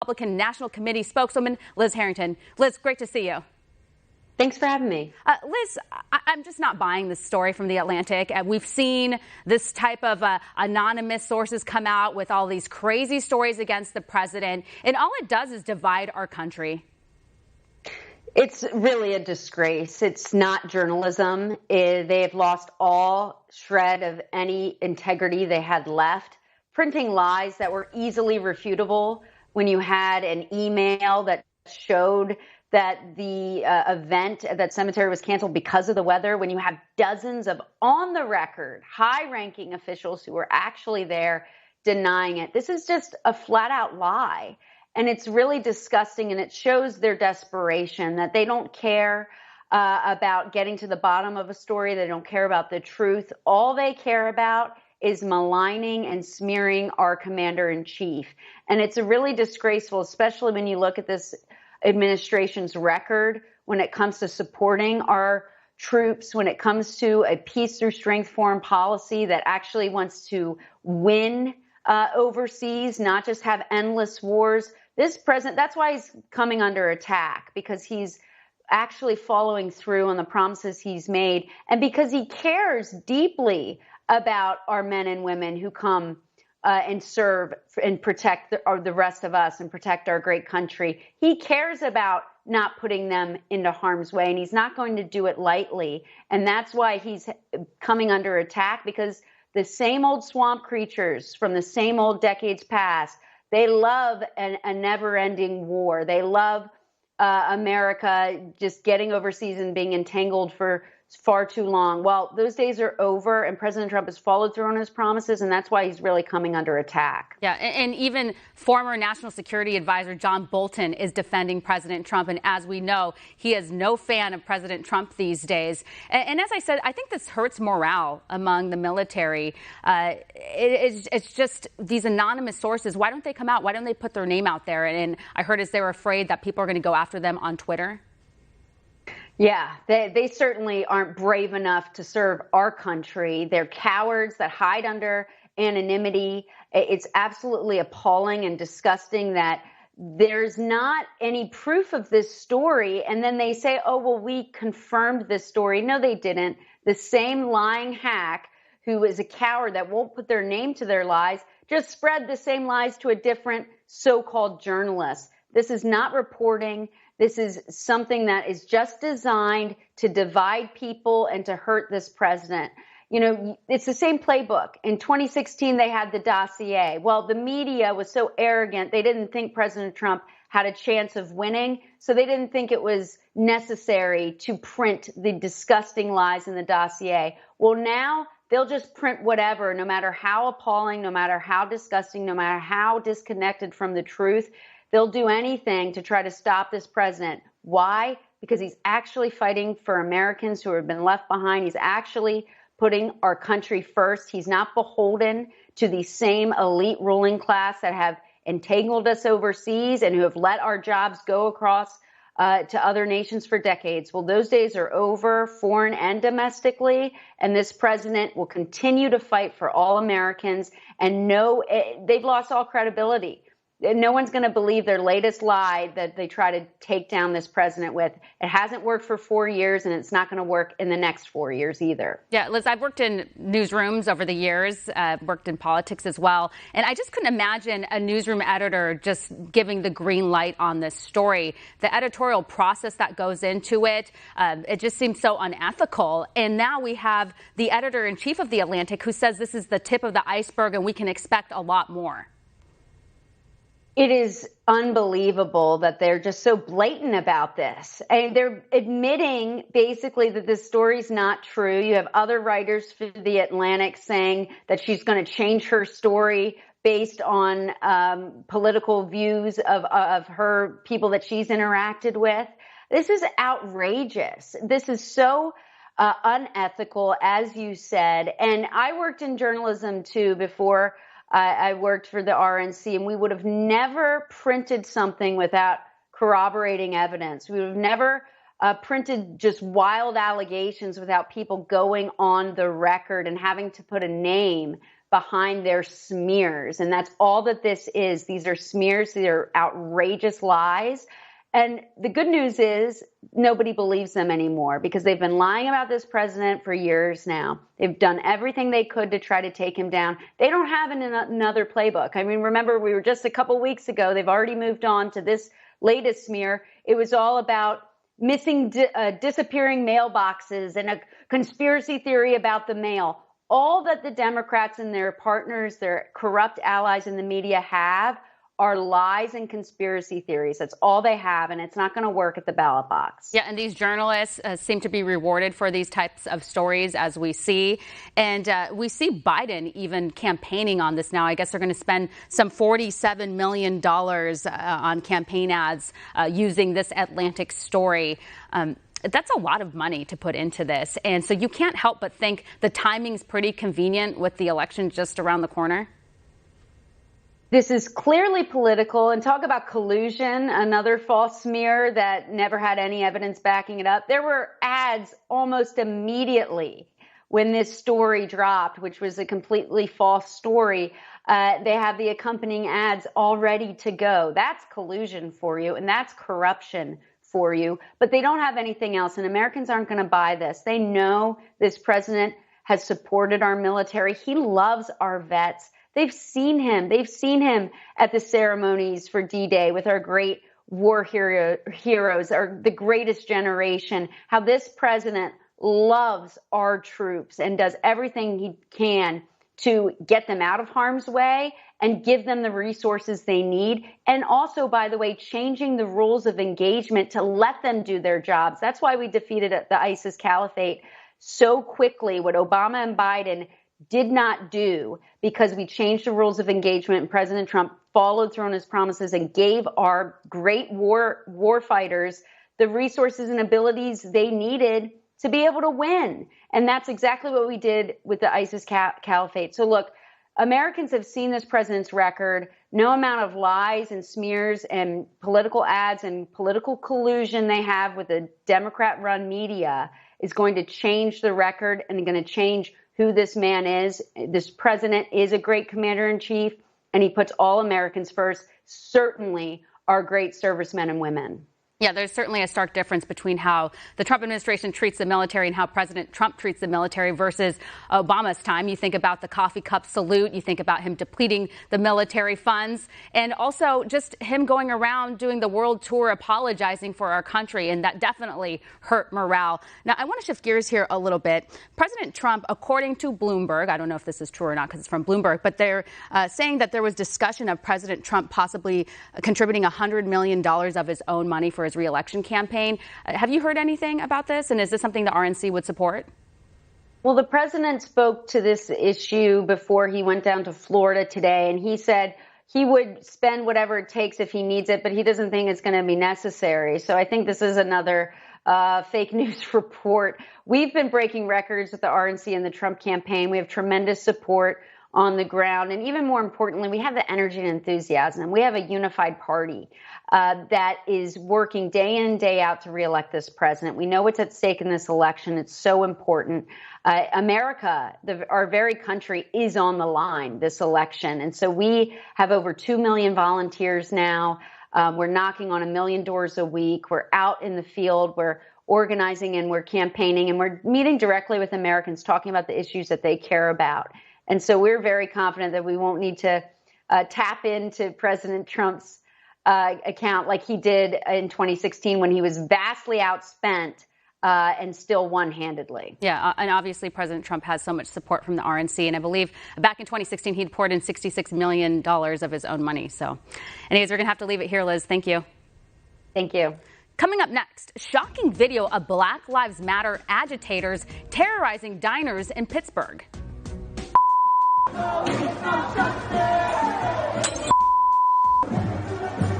Republican National Committee spokeswoman Liz Harrington. Liz, great to see you. Thanks for having me. Liz, I'm just not buying this story from The Atlantic. We've seen this type of anonymous sources come out with all these crazy stories against the president, and all it does is divide our country. It's really a disgrace. It's not journalism. They have lost all shred of any integrity they had left, printing lies that were easily refutable when you had an email that showed that the event at that cemetery was canceled because of the weather, when you have dozens of on-the-record, high-ranking officials who were actually there denying it. This is just a flat-out lie. And it's really disgusting, and it shows their desperation, that they don't care about getting to the bottom of a story. They don't care about the truth. All they care about is maligning and smearing our commander-in-chief. And it's really disgraceful, especially when you look at this administration's record when it comes to supporting our troops, when it comes to a peace through strength foreign policy that actually wants to win overseas, not just have endless wars. This president, that's why he's coming under attack, because he's actually following through on the promises he's made, and because he cares deeply about our men and women who come and serve and protect the rest of us and protect our great country. He cares about not putting them into harm's way, and he's not going to do it lightly. And that's why he's coming under attack, because the same old swamp creatures from the same old decades past, they love a never-ending war. They love America just getting overseas and being entangled for far too long. Well, those days are over, and President Trump has followed through on his promises, and that's why he's really coming under attack. Yeah, and even former National Security Advisor John Bolton is defending President Trump, and as we know, he is no fan of President Trump these days. And as I said, I think this hurts morale among the military. It's just these anonymous sources. Why don't they come out? Why don't they put their name out there? And I heard as they were afraid that people are going to go after them on Twitter. Yeah, they certainly aren't brave enough to serve our country. They're cowards that hide under anonymity. It's absolutely appalling and disgusting that there's not any proof of this story. And then they say, oh, well, we confirmed this story. No, they didn't. The same lying hack who is a coward that won't put their name to their lies just spread the same lies to a different so-called journalist. This is not reporting. This is something that is just designed to divide people and to hurt this president. You know, it's the same playbook. In 2016, they had the dossier. Well, the media was so arrogant, they didn't think President Trump had a chance of winning, so they didn't think it was necessary to print the disgusting lies in the dossier. Well, now they'll just print whatever, no matter how appalling, no matter how disgusting, no matter how disconnected from the truth. They'll do anything to try to stop this president. Why? Because he's actually fighting for Americans who have been left behind. He's actually putting our country first. He's not beholden to the same elite ruling class that have entangled us overseas and who have let our jobs go across to other nations for decades. Well, those days are over, foreign and domestically, and this president will continue to fight for all Americans. And no, they've lost all credibility. No one's going to believe their latest lie that they try to take down this president with. It hasn't worked for 4 years, and it's not going to work in the next 4 years either. Yeah, Liz, I've worked in newsrooms over the years, worked in politics as well, and I just couldn't imagine a newsroom editor just giving the green light on this story. The editorial process that goes into it, it just seems so unethical. And now we have the editor-in-chief of The Atlantic who says this is the tip of the iceberg and we can expect a lot more. It is unbelievable that they're just so blatant about this. And they're admitting basically that this story's not true. You have other writers for The Atlantic saying that she's going to change her story based on political views of her people that she's interacted with. This is outrageous. This is so unethical, as you said. And I worked in journalism, too, before I worked for the RNC, and we would have never printed something without corroborating evidence. We would have never printed just wild allegations without people going on the record and having to put a name behind their smears. And that's all that this is. These are smears. These are outrageous lies. And the good news is nobody believes them anymore because they've been lying about this president for years now. They've done everything they could to try to take him down. They don't have another playbook. I mean, remember, we were just a couple weeks ago, they've already moved on to this latest smear. It was all about missing, disappearing mailboxes and a conspiracy theory about the mail. All that the Democrats and their partners, their corrupt allies in the media have are lies and conspiracy theories. That's all they have, and it's not going to work at the ballot box. Yeah, and these journalists seem to be rewarded for these types of stories, as we see. And we see Biden even campaigning on this now. I guess they're going to spend some $47 million on campaign ads using this Atlantic story. That's a lot of money to put into this. And so you can't help but think the timing's pretty convenient with the election just around the corner. This is clearly political, and talk about collusion, another false smear that never had any evidence backing it up. There were ads almost immediately when this story dropped, which was a completely false story. They have the accompanying ads all ready to go. That's collusion for you, and that's corruption for you. But they don't have anything else, and Americans aren't going to buy this. They know this president has supported our military. He loves our vets. They've seen him. They've seen him at the ceremonies for D-Day with our great war heroes, the greatest generation, how this president loves our troops and does everything he can to get them out of harm's way and give them the resources they need. And also, by the way, changing the rules of engagement to let them do their jobs. That's why we defeated the ISIS caliphate so quickly. What Obama and Biden did not do, because we changed the rules of engagement, and President Trump followed through on his promises and gave our great war fighters the resources and abilities they needed to be able to win. And that's exactly what we did with the ISIS caliphate. So look, Americans have seen this president's record. No amount of lies and smears and political ads and political collusion they have with the Democrat-run media is going to change the record and going to change who this man is. This president is a great commander-in-chief, and he puts all Americans first, certainly our great servicemen and women. Yeah, there's certainly a stark difference between how the Trump administration treats the military and how President Trump treats the military versus Obama's time. You think about the coffee cup salute. You think about him depleting the military funds, and also just him going around doing the world tour apologizing for our country. And that definitely hurt morale. Now, I want to shift gears here a little bit. President Trump, according to Bloomberg, I don't know if this is true or not because it's from Bloomberg, but they're saying that there was discussion of President Trump possibly contributing $100 million of his own money for his re-election campaign. Have you heard anything about this? And is this something the RNC would support? Well, the president spoke to this issue before he went down to Florida today, and he said he would spend whatever it takes if he needs it, but he doesn't think it's going to be necessary. So I think this is another fake news report. We've been breaking records with the RNC and the Trump campaign. We have tremendous support on the ground. And even more importantly, we have the energy and enthusiasm. We have a unified party that is working day in and day out to reelect this president. We know what's at stake in this election. It's so important. America, our very country, is on the line this election. And so we have over 2 million volunteers now. We're knocking on 1 million doors a week. We're out in the field. We're organizing and we're campaigning and we're meeting directly with Americans, talking about the issues that they care about. And so we're very confident that we won't need to tap into President Trump's account like he did in 2016 when he was vastly outspent and still won handedly. Yeah, and obviously President Trump has so much support from the RNC. And I believe back in 2016, he'd poured in $66 million of his own money. So anyways, we're going to have to leave it here, Liz. Thank you. Thank you. Coming up next, shocking video of Black Lives Matter agitators terrorizing diners in Pittsburgh.